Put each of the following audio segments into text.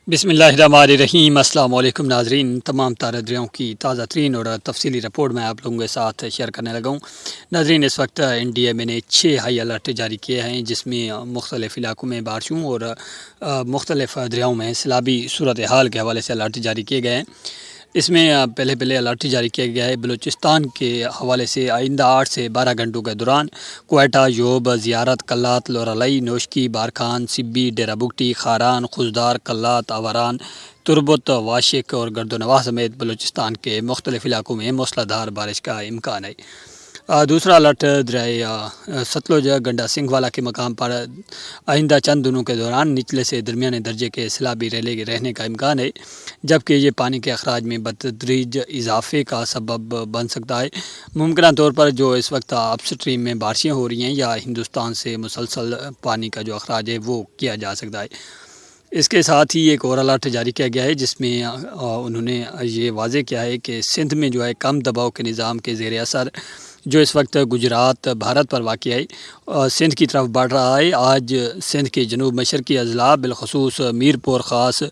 بسم اللہ الرحمن الرحیم۔ السلام علیکم ناظرین، تمام تازہ دریاؤں کی تازہ ترین اور تفصیلی رپورٹ میں آپ لوگوں کے ساتھ شیئر کرنے لگا ہوں۔ ناظرین، اس وقت انڈیا میں نے 6 ہائی الرٹ جاری کیے ہیں، جس میں مختلف علاقوں میں بارشوں اور مختلف دریاؤں میں سیلابی صورتحال کے حوالے سے الرٹ جاری کیے گئے ہیں۔ اس میں پہلے الرٹ جاری کیا گیا ہے بلوچستان کے حوالے سے آئندہ 8 سے 12 گھنٹوں کے دوران کوئٹہ، یوب، زیارت، کلات، لورالئی، نوشکی، بارکھان، سبی، ڈیرہ بگٹی، خاران، خزدار، کلات، آوران، تربت، واشق اور گردونواح سمیت بلوچستان کے مختلف علاقوں میں موسلا دھار بارش کا امکان ہے۔ دوسرا الرٹ دریائے ستلج گنڈا سنگھ والا کے مقام پر آئندہ چند دنوں کے دوران نچلے سے درمیانے درجے کے سیلابی رہنے کا امکان ہے، جبکہ یہ پانی کے اخراج میں بتدریج اضافے کا سبب بن سکتا ہے۔ ممکنہ طور پر جو اس وقت اپ سٹریم میں بارشیں ہو رہی ہیں یا ہندوستان سے مسلسل پانی کا جو اخراج ہے وہ کیا جا سکتا ہے۔ اس کے ساتھ ہی ایک اور الرٹ جاری کیا گیا ہے، جس میں انہوں نے یہ واضح کیا ہے کہ سندھ میں جو ہے کم دباؤ کے نظام کے زیر اثر جو اس وقت گجرات بھارت پر واقع ہے، سندھ کی طرف بڑھ رہا ہے۔ آج سندھ کے جنوب مشرقی اضلاع بالخصوص میرپور خاص،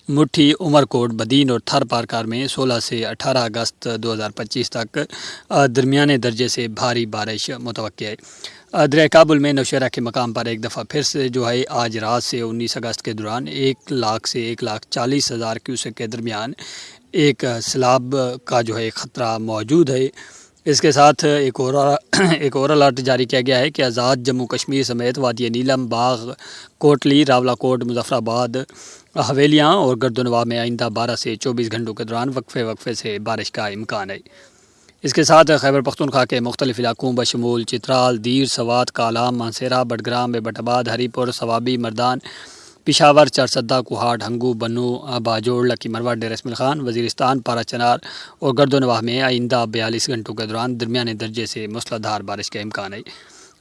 مٹھی، عمر کوٹ، بدین اور تھر پارکار میں 16 سے 18 اگست 2025 تک درمیانے درجے سے بھاری بارش متوقع ہے۔ دریائے کابل میں نوشہرہ کے مقام پر ایک دفعہ پھر سے جو ہے آج رات سے 19 اگست کے دوران 1 لاکھ سے 1,40,000 کیوسک کے درمیان ایک سیلاب کا جو ہے خطرہ موجود ہے۔ اس کے ساتھ ایک اور الرٹ جاری کیا گیا ہے کہ آزاد جموں کشمیر سمیت وادی نیلم، باغ، کوٹلی، راولہ کوٹ، مظفر آباد، حویلیاں اور گردونواح میں آئندہ 12 سے 24 گھنٹوں کے دوران وقفے سے بارش کا امکان ہے۔ اس کے ساتھ خیبر پختونخوا کے مختلف علاقوں بشمول چترال، دیر، سوات، کالام، مانسہرہ، بٹگرام، ایبٹ آباد، ہری پور، ثوابی، مردان، پشاور، چارسدہ، کوہاٹ، ہنگو، بنو، باجوڑ، لکی مروہ، ڈیر اسماعیل خان، وزیرستان، پارا چنار اور گردونواح میں آئندہ 42 گھنٹوں کے دوران درمیانے درجے سے موسلا دھار بارش کا امکان ہے۔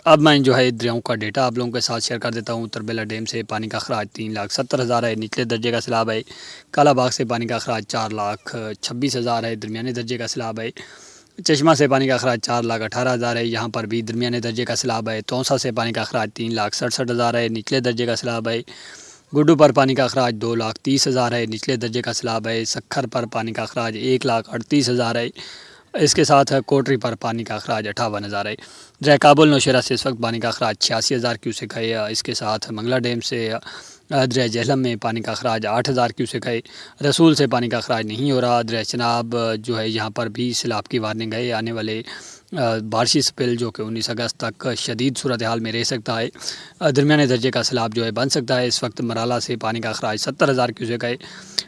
اب میں جو ہے دریاؤں کا ڈیٹا آپ لوگوں کے ساتھ شیئر کر دیتا ہوں۔ تربیلا ڈیم سے پانی کا اخراج 3,70,000 ہے، نچلے درجے کا سیلاب ہے۔ کالا باغ سے پانی کا اخراج 4,26,000 ہے، درمیانے درجے کا سیلاب ہے۔ چشمہ سے پانی کا اخراج 4,18,000 ہے، یہاں پر بھی درمیانے درجے کا سیلاب ہے۔ تونسا سے پانی کا اخراج 3,67,000 ہے، نچلے درجے کا سیلاب ہے۔ گڈو پر پانی کا اخراج 2,30,000 ہے، نچلے درجے کا سیلاب ہے۔ سکھر پر پانی کا اخراج 1,38,000 ہے۔ اس کے ساتھ کوٹری پر پانی کا اخراج 58,000 ہے۔ دریائے کابل نوشہرہ سے اس وقت پانی کا اخراج 86,000 کیوسک ہے۔ اس کے ساتھ منگلا ڈیم سے دریائے جہلم میں پانی کا اخراج 8,000 کیوسک ہے۔ رسول سے پانی کا اخراج نہیں ہو رہا۔ دریائے چناب جو ہے یہاں پر بھی سیلاب کی وارننگ ہے، آنے والے بارشی سپیل جو کہ 19 اگست تک شدید صورتحال میں رہ سکتا ہے۔ درمیانے درجے کا سیلاب جو ہے بن سکتا ہے۔ اس وقت مرالا سے پانی کا اخراج 70,000 کیوسک ہے۔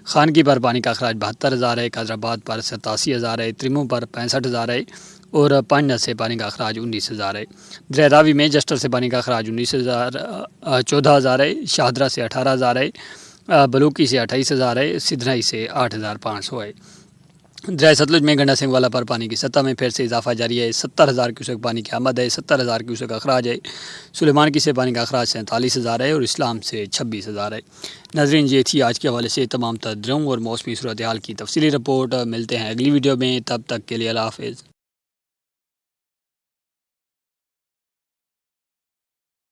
خانگی پر پانی کا اخراج 72,000 ہے، قادرآباد پر 87,000 ہے، تریمو پر 65,000 ہے اور پانڈا سے پانی کا اخراج 19,000 ہے۔ دریائے راوی میں جسٹر سے پانی کا اخراج 14,000 ہے، شاہدرہ سے 18,000 ہے، بلوکی سے 28,000 ہے، سدھنائی سے 8,500 ہے۔ دریائے ستلج میں گنڈا سنگھ والا پر پانی کی سطح میں پھر سے اضافہ جاری ہے۔ 70,000 کیوسک پانی کی آمد ہے، 70,000 کیوسک اخراج ہے۔ سلیمان کی سے پانی کا اخراج 47,000 ہے اور اسلام سے 26,000 ہے۔ ناظرین، یہ تھی آج کے حوالے سے تمام دریاؤں اور موسمی صورتحال کی تفصیلی رپورٹ۔ ملتے ہیں اگلی ویڈیو میں، تب تک کے لیے اللہ حافظ۔